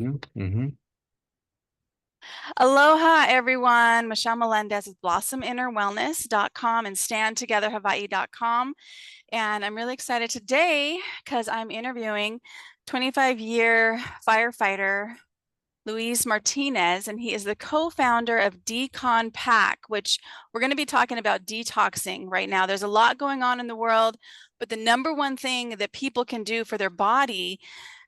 Mm-hmm. Aloha, everyone. Michelle Melendez with blossominnerwellness.com and standtogetherhawaii.com. And I'm really excited today because I'm interviewing 25-year firefighter Luis Martinez, and he is the co-founder of Decon Pack, which we're going to be talking about detoxing right now. There's a lot going on in the world, but the number one thing that people can do for their body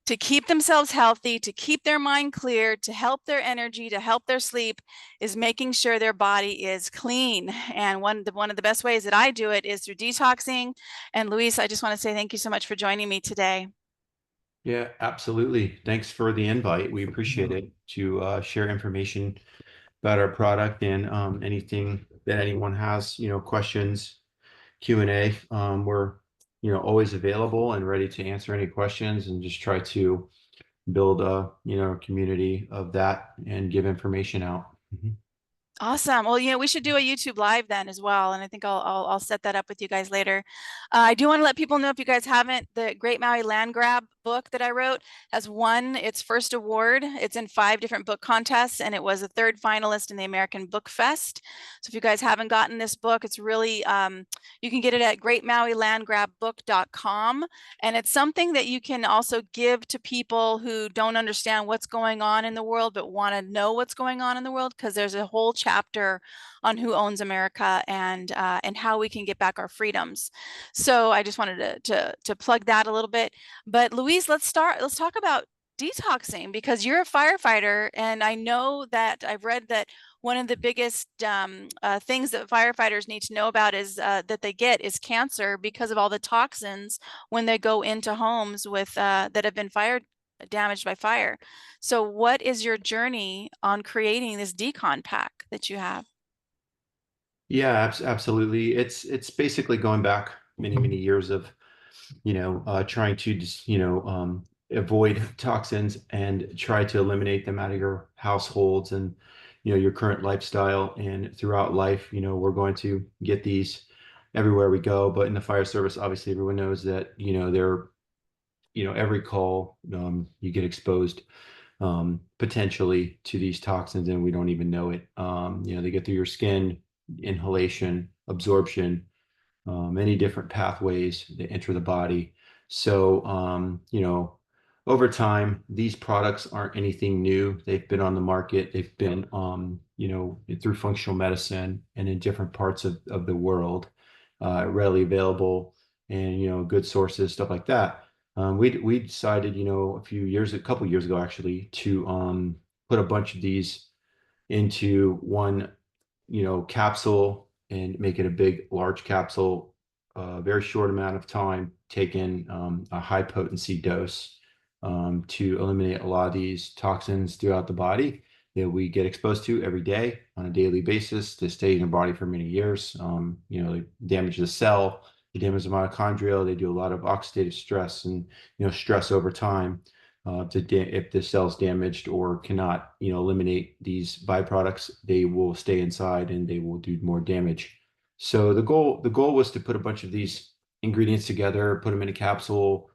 to keep themselves healthy, to keep their mind clear, to help their energy, to help their sleep, is making sure their body is clean. And one of the best ways that I do it is through detoxing. And Luis, I just want to say thank you so much for joining me today. Yeah, absolutely. Thanks for the invite. We appreciate it to share information about our product and anything that anyone has, questions, Q&A. We're, always available and ready to answer any questions and just try to build a, community of that and give information out. Mhm. Awesome. Well, we should do a YouTube live then as well, and I think I'll set that up with you guys later. I do want to let people know, if you guys haven't, the Great Maui Land Grab book that I wrote has won its first award. It's in 5 different book contests, and it was a 3rd finalist in the American Book Fest. So if you guys haven't gotten this book, it's really you can get it at greatmauilandgrabbook.com, and it's something that you can also give to people who don't understand what's going on in the world but want to know what's going on in the world, because there's a whole chapter on who owns America and how we can get back our freedoms. So I just wanted to plug that a little bit. But Louise, let's talk about detoxing, because you're a firefighter, and I know that I've read that one of the biggest things that firefighters need to know about is that they get is cancer because of all the toxins when they go into homes with that have been damaged by fire. So what is your journey on creating this decon pack that you have? Yeah, absolutely. It's basically going back many, many years of trying to just, avoid toxins and try to eliminate them out of your households and, your current lifestyle. And throughout life, we're going to get these everywhere we go. But in the fire service, obviously, everyone knows that, they're, every call, you get exposed potentially to these toxins and we don't even know it. They get through your skin, inhalation, absorption, many different pathways that enter the body. So, over time, these products aren't anything new. They've been on the market. They've been, through functional medicine and in different parts of the world, readily available and, good sources, stuff like that. We decided, a couple years ago, actually, to put a bunch of these into one capsule and make it a big, large capsule, a very short amount of time, taken a high potency dose to eliminate a lot of these toxins throughout the body that we get exposed to every day on a daily basis. They stay in your body for many years. They damage the cell, they damage the mitochondria, they do a lot of oxidative stress and stress over time if the cell's damaged or cannot, eliminate these byproducts, they will stay inside and they will do more damage. So the goal was to put a bunch of these ingredients together, put them in a capsule,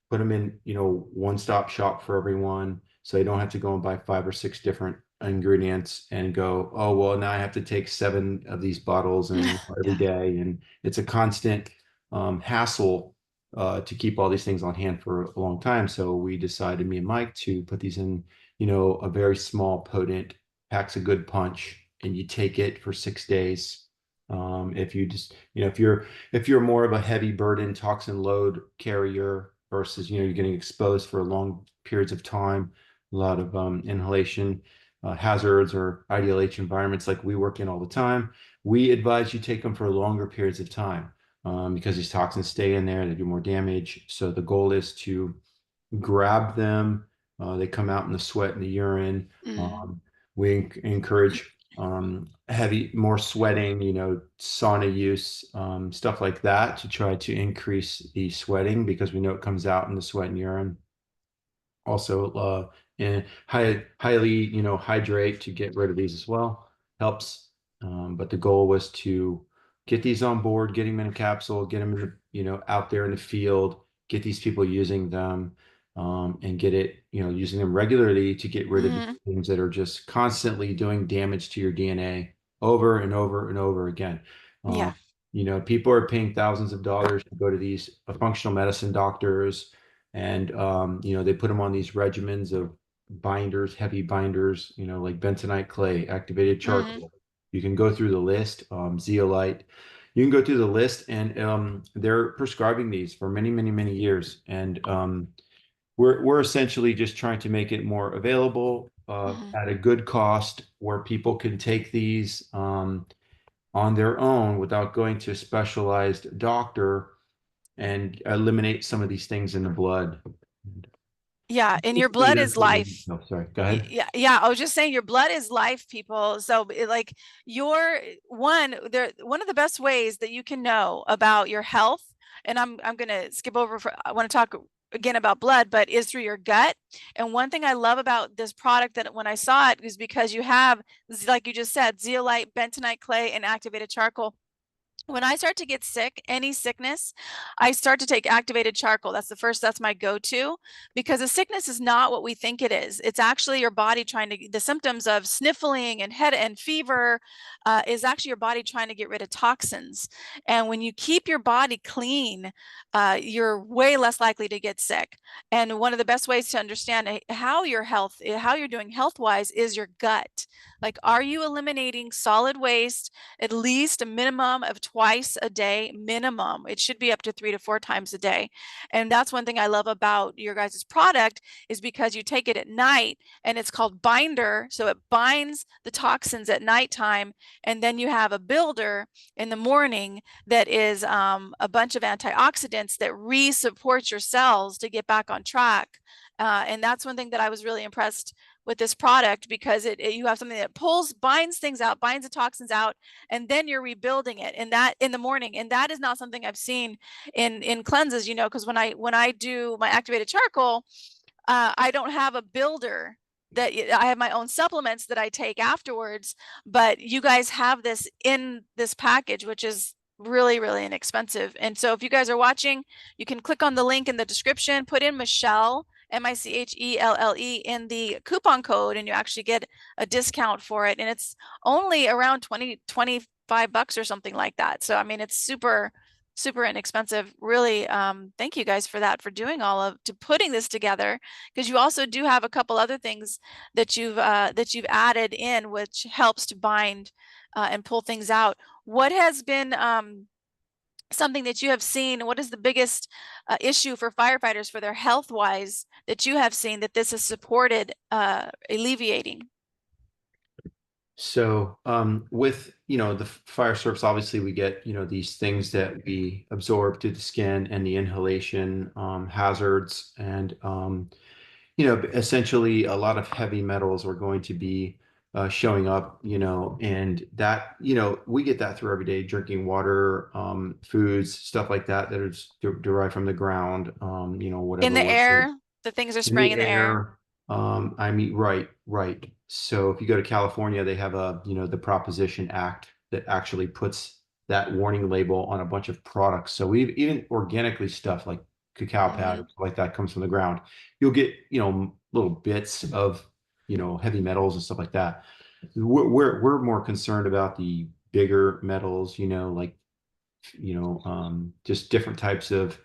put them in, one-stop shop for everyone, so they don't have to go and buy 5 or 6 different ingredients and go, oh, well, now I have to take 7 of these bottles and every Yeah. day, and it's a constant hassle to keep all these things on hand for a long time. So we decided, me and Mike, to put these in, a very small, potent, packs a good punch, and you take it for 6 days. If you just, if you're more of a heavy burden toxin load carrier versus, you're getting exposed for long periods of time, a lot of inhalation hazards or IDLH environments like we work in all the time, we advise you take them for longer periods of time because these toxins stay in there, they do more damage. So the goal is to grab them. They come out in the sweat and the urine. Mm. We encourage more sweating, sauna use, stuff like that to try to increase the sweating because we know it comes out in the sweat and urine. Also, and highly, hydrate to get rid of these as well helps. But the goal was to get these on board, get them in a capsule, get them, out there in the field, get these people using them. and get it, using them regularly to get rid of the Hmm. things that are just constantly doing damage to your DNA over and over and over again. Um, Yeah. People are paying thousands of dollars to go to these functional medicine doctors, and they put them on these regimens of binders, heavy binders, like bentonite clay, activated Hmm. charcoal. You can go through the list, zeolite. You can go through the list, and they're prescribing these for many, many, many years. And we're essentially just trying to make it more available Hmm. at a good cost, where people can take these on their own without going to a specialized doctor, and eliminate some of these things in the blood. Yeah, and your Basically, blood that's is what we. life. Oh, sorry. Go ahead. Yeah, yeah. I was just saying your blood is life, people. So like your one of the best ways that you can know about your health, and I'm gonna skip over I want to talk again about blood, but is through your gut. And one thing I love about this product that when I saw it is because you have, like you just said, zeolite, bentonite clay, and activated charcoal. When I start to get sick, any sickness, I start to take activated charcoal. That's my go-to, because a sickness is not what we think it is. It's actually your body trying to, the symptoms of sniffling and head and fever is actually your body trying to get rid of toxins. And when you keep your body clean, you're way less likely to get sick. And one of the best ways to understand how you're doing health-wise is your gut. Like, are you eliminating solid waste at least a minimum of twice a day minimum? It should be up to 3 to 4 times a day. And that's one thing I love about your guys' product, is because you take it at night, and it's called binder. So it binds the toxins at nighttime. And then you have a builder in the morning that is a bunch of antioxidants that re-support your cells to get back on track. And that's one thing that I was really impressed with this product, because you have something that binds things out, binds the toxins out, and then you're rebuilding it, and that in the morning. And that is not something I've seen in cleanses, because when I do my activated charcoal, I don't have a builder. That I have my own supplements that I take afterwards, but you guys have this in this package, which is really, really inexpensive. And so if you guys are watching, you can click on the link in the description, put in Michelle, Michelle, in the coupon code, and you actually get a discount for it. And it's only around 25 bucks or something like that. So I mean, it's super, super inexpensive. Really, thank you guys for that, for doing to putting this together, because you also do have a couple other things that you've added in, which helps to bind and pull things out. What has been something that you have seen? What is the biggest issue for firefighters for their health wise that you have seen that this has supported alleviating? So, with, the fire service, obviously we get, these things that we absorb through the skin, and the inhalation, hazards, and, essentially a lot of heavy metals are going to be showing up, and that, we get that through everyday drinking water, foods, stuff like that, that is derived from the ground, In whatever the was air, the things are in spraying the in the air. air. I mean, right, right. So if you go to California, they have the Proposition Act that actually puts that warning label on a bunch of products. So we've even organically stuff like cacao Hmm. powder, like that comes from the ground. You'll get, little bits of, heavy metals and stuff like that. We're more concerned about the bigger metals, like, just different types of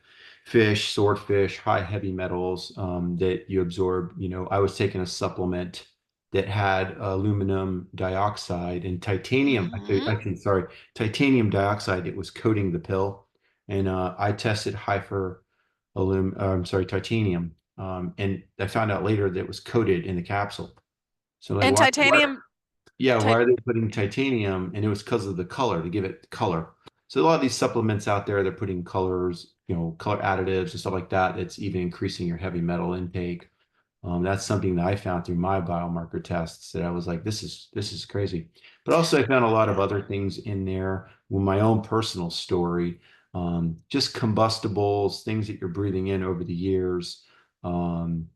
fish, swordfish, high heavy metals that you absorb. I was taking a supplement that had aluminum dioxide and titanium. Hmm. Actually, sorry, titanium dioxide. It was coating the pill, and I tested high for I'm sorry, titanium, and I found out later that it was coated in the capsule. So like, And why titanium, yeah, ti- why are they putting titanium? And it was because of the color, to give it color. So a lot of these supplements out there, they're putting colors, color additives and stuff like that. It's even increasing your heavy metal intake. That's something that I found through my biomarker tests, that I was like, this is crazy. But also, I found a lot of yeah. other things in there with my own personal story, just combustibles, things that you're breathing in over the years, um,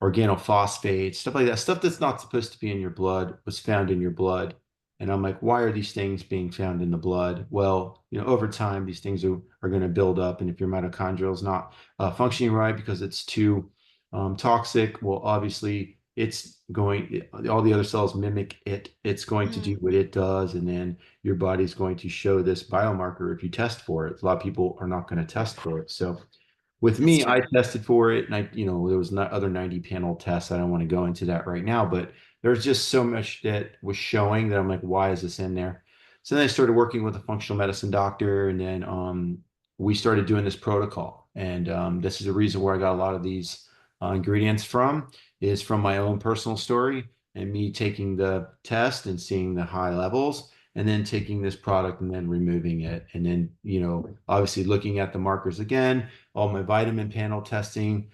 organophosphates, stuff like that. Stuff that's not supposed to be in your blood was found in your blood. And I'm like, why are these things being found in the blood? Well, over time, these things are going to build up. And if your mitochondria is not functioning right because it's too toxic, well, obviously it's going, all the other cells mimic it. It's going to do Mhm. what it does, and then your body's going to show this biomarker if you test for it. A lot of people are not going to test for it. So with That's me, I true. tested for it, and there was not other 90 panel tests. I don't want to go into that right now, but there's just so much that was showing that I'm like, why is this in there? So then I started working with a functional medicine doctor, and then we started doing this protocol. And this is the reason where I got a lot of these ingredients from, is from my own personal story and me taking the test and seeing the high levels, and then taking this product and then removing it. And then, obviously looking at the markers again, all my vitamin panel testing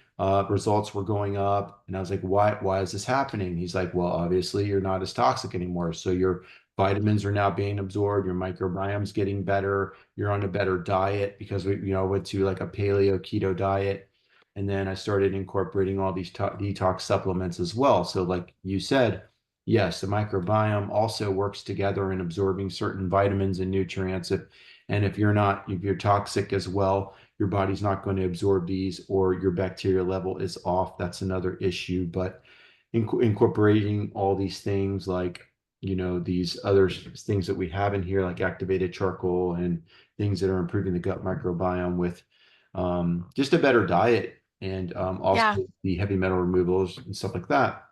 results were going up. And I was like, why is this happening? He's like, well, obviously you're not as toxic anymore. So your vitamins are now being absorbed, your microbiome's getting better, you're on a better diet, because we, went to like a paleo keto diet. And then I started incorporating all these detox supplements as well. So like you said, yes, the microbiome also works together in absorbing certain vitamins and nutrients. If you're toxic as well, your body's not going to absorb these, or your bacteria level is off. That's another issue. But incorporating all these things, like, these other things that we have in here, like activated charcoal and things that are improving the gut microbiome, with just a better diet, and also Yeah. the heavy metal removals and stuff like that.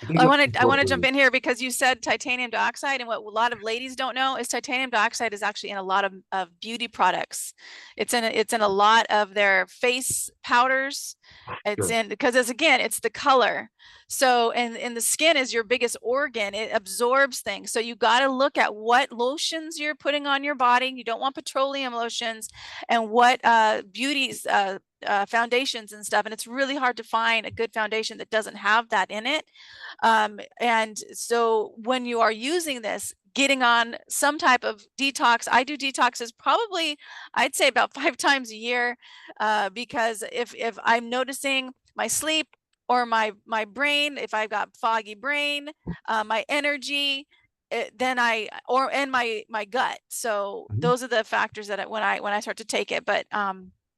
I think Well, that's I want to jump incorporated. in here because you said titanium dioxide, and what a lot of ladies don't know is titanium dioxide is actually in a lot of beauty products. It's in a lot of their face powders. It's Sure. in because again, it's the color. So and the skin is your biggest organ. It absorbs things. So you got to look at what lotions you're putting on your body. You don't want petroleum lotions, and what beauties foundations and stuff. And it's really hard to find a good foundation that doesn't have that in it. And so when you are using this, getting on some type of detox, I do detoxes probably, I'd say about 5 times a year, because if I'm noticing my sleep or my brain, if I've got foggy brain, my energy, then and my gut. So Mhm. those are the factors that when I start to take it.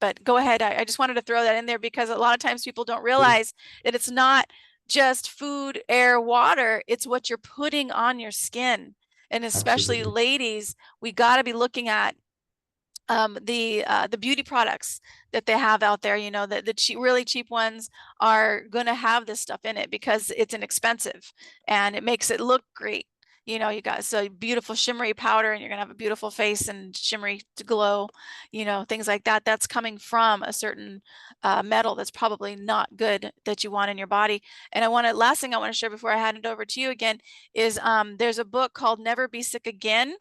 But go ahead. I just wanted to throw that in there because a lot of times people don't realize that it's not just food, air, water. It's what you're putting on your skin. And especially Absolutely. ladies, we got to be looking at the beauty products that they have out there. The cheap, really cheap ones are going to have this stuff in it because it's inexpensive and it makes it look great. You got so beautiful shimmery powder, and you're gonna have a beautiful face and shimmery to glow, things like that. That's coming from a certain metal that's probably not good that you want in your body. And last thing I want to share before I hand it over to you again is there's a book called Never Be Sick Again,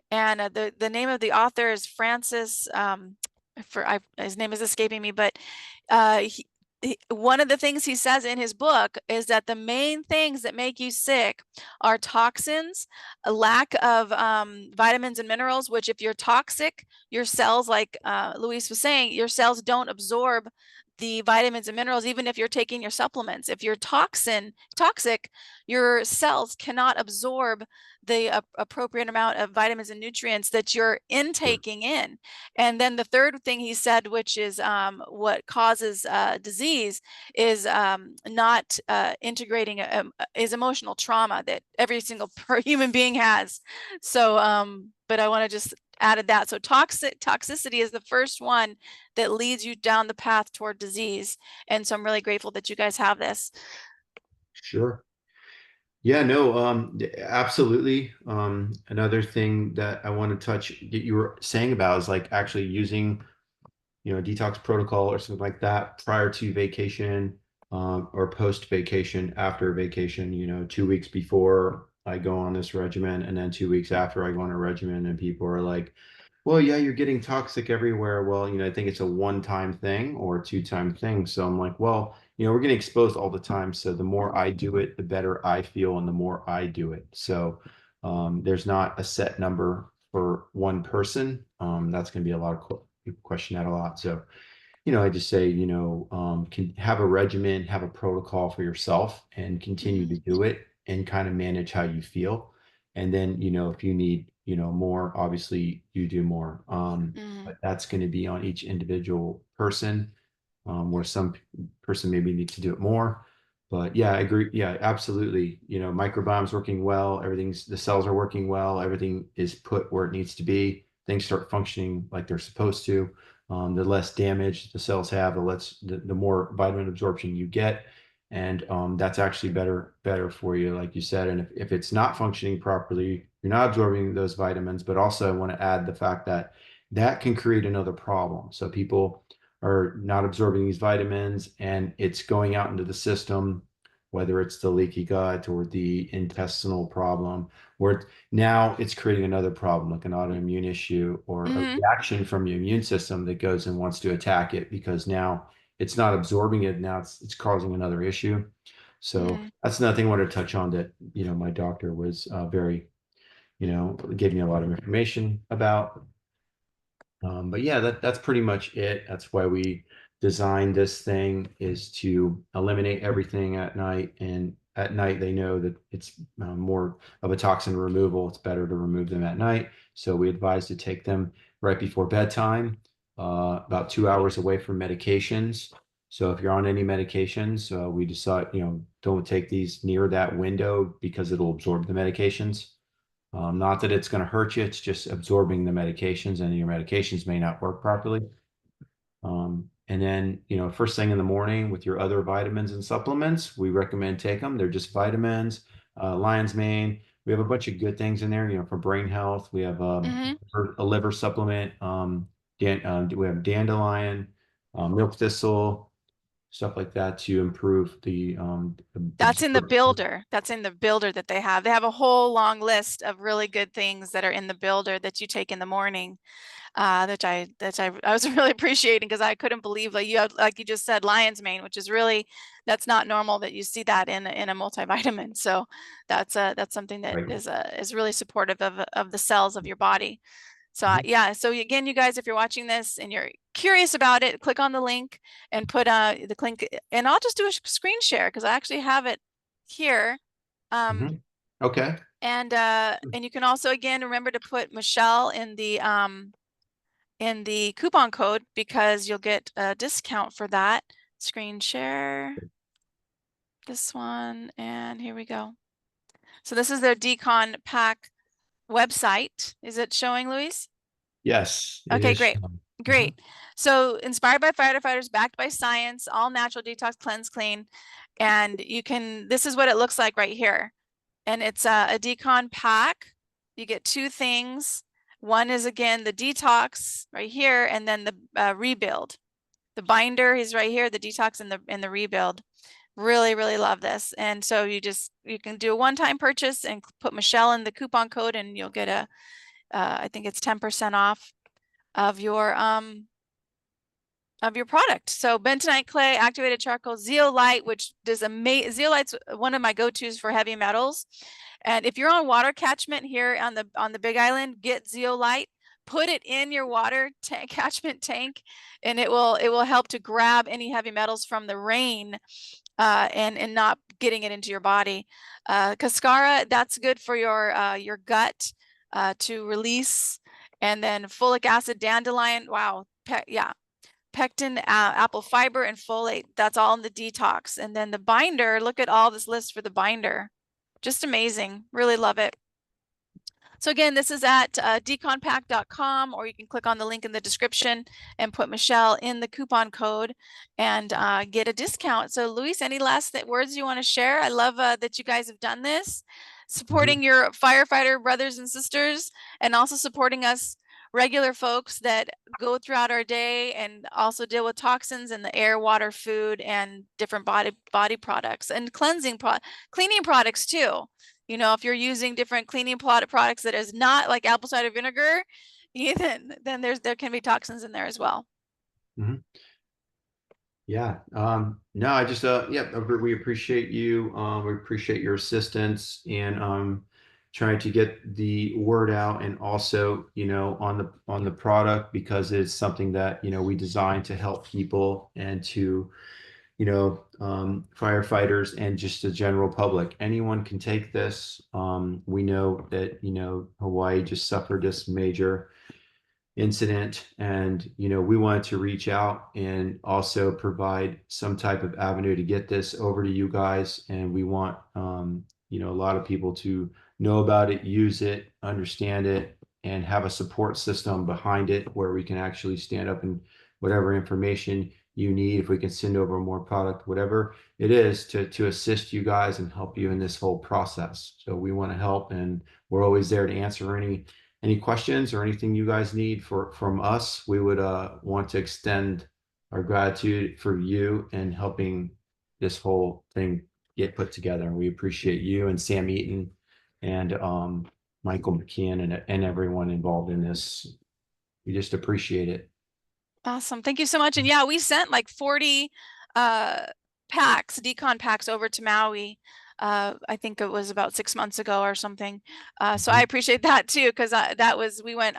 and the name of the author is Francis. His name is escaping me, but one of the things he says in his book is that the main things that make you sick are toxins, a lack of vitamins and minerals. Which, if you're toxic, your cells, like Luis was saying, your cells don't absorb the vitamins and minerals, even if you're taking your supplements. If you're toxic, your cells cannot absorb the appropriate amount of vitamins and nutrients that you're Sure. intaking in. And then the third thing he said, which is what causes disease, is not integrating is emotional trauma that every single human being has. So, but I want to just added that. So toxicity is the first one that leads you down the path toward disease. And so I'm really grateful that you guys have this. Sure. Yeah, no, absolutely. Another thing that I want to touch that you were saying about is like actually using, a detox protocol or something like that prior to vacation, or post vacation, after vacation, 2 weeks before I go on this regimen, and then 2 weeks after I go on a regimen, and people are like, well, yeah, you're getting toxic everywhere. Well, I think it's a one-time thing or a two-time thing. So I'm like, well, we're getting exposed all the time. So the more I do it, the better I feel, and the more I do it. So there's not a set number for one person. That's going to be a lot of people question that a lot. So I just say, can have a regimen, have a protocol for yourself, and continue Mm-hmm. to do it, and kind of manage how you feel. And then, if you need, more, obviously you do more. Mm-hmm. But that's going to be on each individual person. where some person maybe needs to do it more. But yeah, I agree. Yeah, absolutely. Microbiome's working well. The cells are working well. Everything is put where it needs to be. Things start functioning like they're supposed to. The less damage the cells have, the more vitamin absorption you get. And that's actually better for you, like you said. And if it's not functioning properly, you're not absorbing those vitamins. But also, I want to add the fact that that can create another problem. So people are not absorbing these vitamins and it's going out into the system, whether it's the leaky gut or the intestinal problem, where now it's creating another problem, like an autoimmune issue or a Hmm. reaction from your immune system that goes and wants to attack it because now it's not absorbing it. Now it's causing another issue. So Hmm. that's another thing I wanted to touch on that, my doctor was very, gave me a lot of information about. But yeah, that's pretty much it. That's why we designed this thing is to eliminate everything at night. And at night, they know that it's more of a toxin removal. It's better to remove them at night. So we advise to take them right before bedtime, about 2 hours away from medications. So if you're on any medications, we decide, don't take these near that window because it'll absorb the medications. Not that it's going to hurt you, it's just absorbing the medications, and your medications may not work properly. And then, first thing in the morning with your other vitamins and supplements, we recommend take them. They're just vitamins, lion's mane. We have a bunch of good things in there, for brain health. We have Hmm. a liver supplement. We have dandelion, milk thistle, stuff like that to improve the That's in the absorption. builder. That's in the builder that they have. They have a whole long list of really good things that are in the builder that you take in the morning, I was really appreciating because I couldn't believe like like you just said lion's mane, which is really that's not normal that you see that in a multivitamin. So that's something that Right. is really supportive of the cells of your body. So Mhm. yeah, so again, you guys, if you're watching this and you're curious about it, click on the link and put the link, and I'll just do a screen share because I actually have it here. Um, Mhm. Okay. and you can also again remember to put Michelle in the coupon code because you'll get a discount for that. Screen share this one, and here we go. So this is their Decon pack website. Is it showing, Luis? Yes, it Okay, is. great. Mhm. Great. So inspired by firefighters, backed by science, all natural detox, cleanse, clean. And this is what it looks like right here. And it's a decon pack. You get two things. One is again the detox right here, and then the rebuild. The binder is right here, the detox and the rebuild. Really, really love this. And so you can do a one-time purchase and put Michelle in the coupon code, and you'll get I think it's 10% off of your product. So bentonite clay, activated charcoal, zeolite, which does amazing. Zeolite's one of my go-tos for heavy metals. And if you're on water catchment here on the Big Island, get zeolite, put it in your water tank, catchment tank, and it will help to grab any heavy metals from the rain, and not getting it into your body. Cascara, that's good for your gut to release. And then folic acid, dandelion. Wow, yeah, pectin, apple fiber, and folate. That's all in the detox. And then the binder, look at all this list for the binder. Just amazing. Really love it. So again, this is at deconpack.com, or you can click on the link in the description and put Michelle in the coupon code and get a discount. So Luis, any last words you want to share? I love that you guys have done this, Mhm. supporting your firefighter brothers and sisters, and also supporting us regular folks that go throughout our day and also deal with toxins in the air, water, food, and different body products and cleaning products too. If you're using different cleaning products that is not like apple cider vinegar, then there can be toxins in there as well. Mhm. Yeah. No, I just yeah, we appreciate you. We appreciate your assistance in trying to get the word out and also, on the product because it's something that, we designed to help people and to, firefighters and just the general public. Anyone can take this. We know that, Hawaii just suffered this major incident, and we wanted to reach out and also provide some type of avenue to get this over to you guys. And we want a lot of people to know about it, use it, understand it, and have a support system behind it where we can actually stand up and whatever information you need, if we can send over more product, whatever it is, to assist you guys and help you in this whole process. So we want to help, and we're always there to answer any questions or anything you guys need from us. We would want to extend our gratitude for you and helping this whole thing get put together. And we appreciate you and Sam Eaton and Michael McKeon and everyone involved in this. We just appreciate it. Awesome. Thank you so much. And yeah, we sent like 40 uh packs, Decon packs over to Maui. I think it was about 6 months ago or something. So I appreciate that too, because that was they went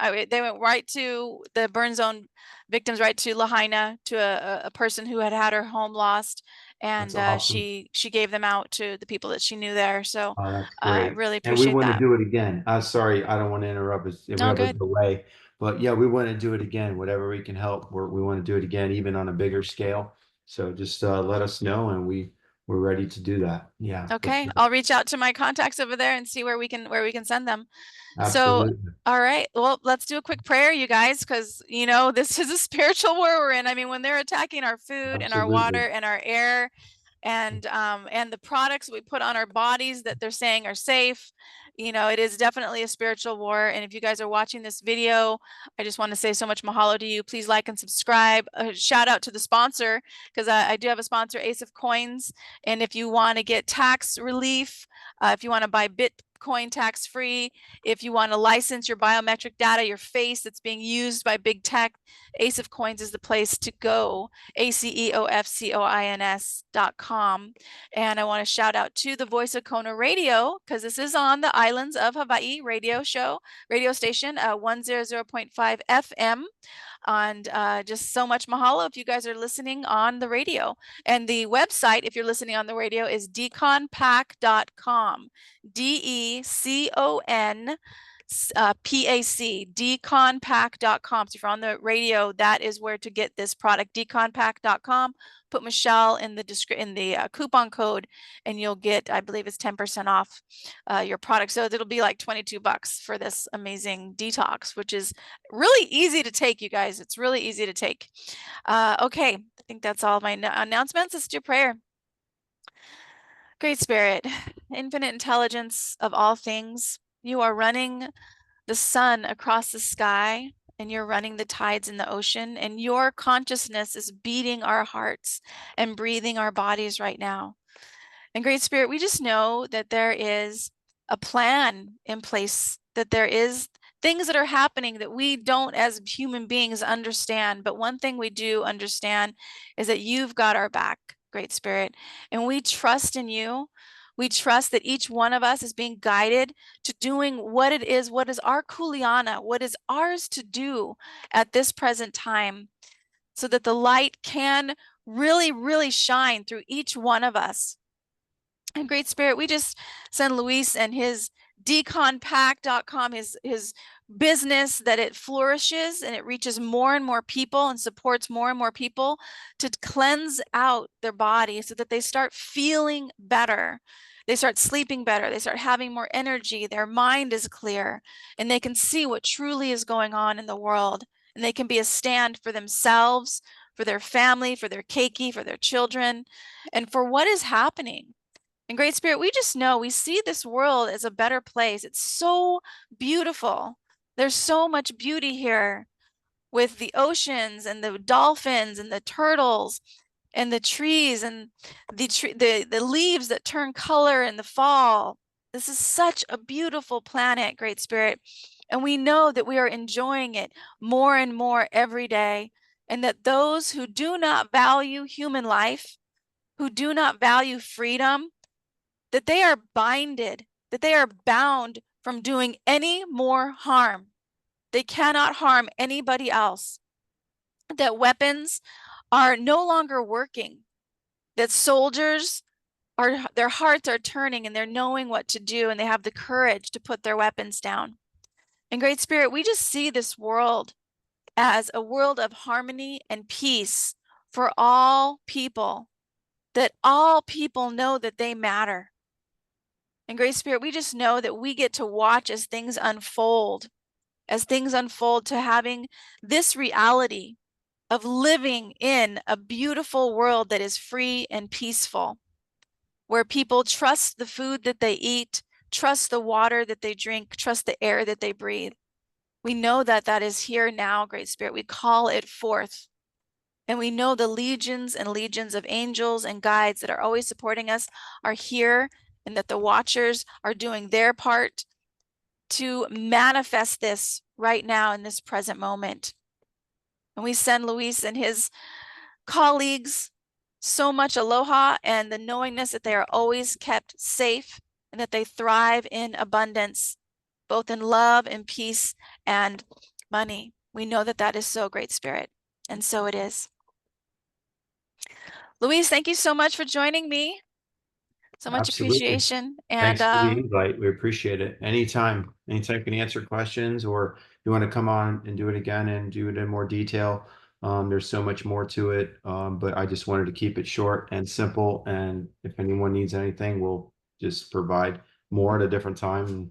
right to the burn zone victims, right to Lahaina, to a person who had her home lost, That's and awesome. she gave them out to the people that she knew there. So Oh, that's I great. really And we appreciate want to that. do it again. Sorry, I don't want to interrupt. We No, have a good. delay, but yeah, we want to do it again. Whatever we can help, we want to do it again, even on a bigger scale. So just let us know, and we're ready to do that. Yeah, for Okay, sure. I'll reach out to my contacts over there and see where we can send them. So, Absolutely. all right, well, let's do a quick prayer, you guys, because this is a spiritual war we're in. I mean, when they're attacking our food and our Absolutely. water and our air, and the products we put on our bodies that they're saying are safe, it is definitely a spiritual war. And if you guys are watching this video, I just want to say so much mahalo to you. Please like and subscribe. Shout out to the sponsor, because I do have a sponsor, Ace of Coins. And if you want to get tax relief, if you want to buy Bitcoin tax free, if you want to license your biometric data, your face that's being used by big tech, Ace of Coins is the place to go. ACEOFCOINS.com. And I want to shout out to the Voice of Kona Radio, because this is on the Islands of Hawaii radio station, 100.5 FM. And just so much mahalo if you guys are listening on the radio. And the website, if you're listening on the radio, is deconpack.com. DECON. PAC, deconpack.com. So if you're on the radio, that is where to get this product, deconpack.com. Put Michelle in the coupon code, and you'll get, I believe it's 10% off your product. So it'll be like $22 for this amazing detox, which is really easy to take, you guys. It's really easy to take. Okay, I think that's all my announcements. Let's do prayer. Great Spirit, infinite intelligence of all things, you are running the sun across the sky, and you're running the tides in the ocean, and your consciousness is beating our hearts and breathing our bodies right now. And Great Spirit, we just know that there is a plan in place, that there is things that are happening that we don't as human beings understand. But one thing we do understand is that you've got our back, Great Spirit, and we trust in you. We trust that each one of us is being guided to doing what is our kuleana, what is ours to do at this present time, so that the light can really, really shine through each one of us. And Great Spirit, we just send Luis and his deconpack.com, his business, that it flourishes and it reaches more and more people and supports more and more people to cleanse out their body, so that they start feeling better. They start sleeping better. They start having more energy. Their mind is clear, and they can see what truly is going on in the world. And they can be a stand for themselves, for their family, for their keiki, for their children, and for what is happening. And Great Spirit, we just know, we see this world as a better place. It's so beautiful. There's so much beauty here, with the oceans and the dolphins and the turtles and the trees and the leaves that turn color in the fall. This is such a beautiful planet, Great Spirit. And we know that we are enjoying it more and more every day. And that those who do not value human life, who do not value freedom, that they are binded, that they are bound from doing any more harm. They cannot harm anybody else. That weapons are no longer working. That soldiers their hearts are turning, and they're knowing what to do, and they have the courage to put their weapons down. And Great Spirit, we just see this world as a world of harmony and peace for all people, that all people know that they matter. And Great Spirit, we just know that we get to watch as things unfold to having this reality of living in a beautiful world that is free and peaceful, where people trust the food that they eat, trust the water that they drink, trust the air that they breathe. We know that that is here now, Great Spirit. We call it forth. And we know the legions and legions of angels and guides that are always supporting us are here, and that the watchers are doing their part to manifest this right now in this present moment. And we send Luis and his colleagues so much aloha and the knowingness that they are always kept safe and that they thrive in abundance, both in love and peace and money. We know that that is so, Great Spirit. And so it is. Luis, thank you so much for joining me. So much Absolutely. appreciation. And Thanks for the invite. We appreciate it. Anytime, anytime can answer questions, or you want to come on and do it again and do it in more detail. There's so much more to it, but I just wanted to keep it short and simple. And if anyone needs anything, we'll just provide more at a different time.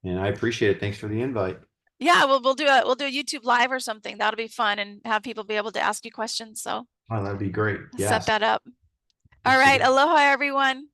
And I appreciate it. Thanks for the invite. yeah, we'll do a YouTube live or something. That'll be fun, and have people be able to ask you questions. So Oh, that'd be great. set Yes, that up. All right. absolutely. Aloha, everyone.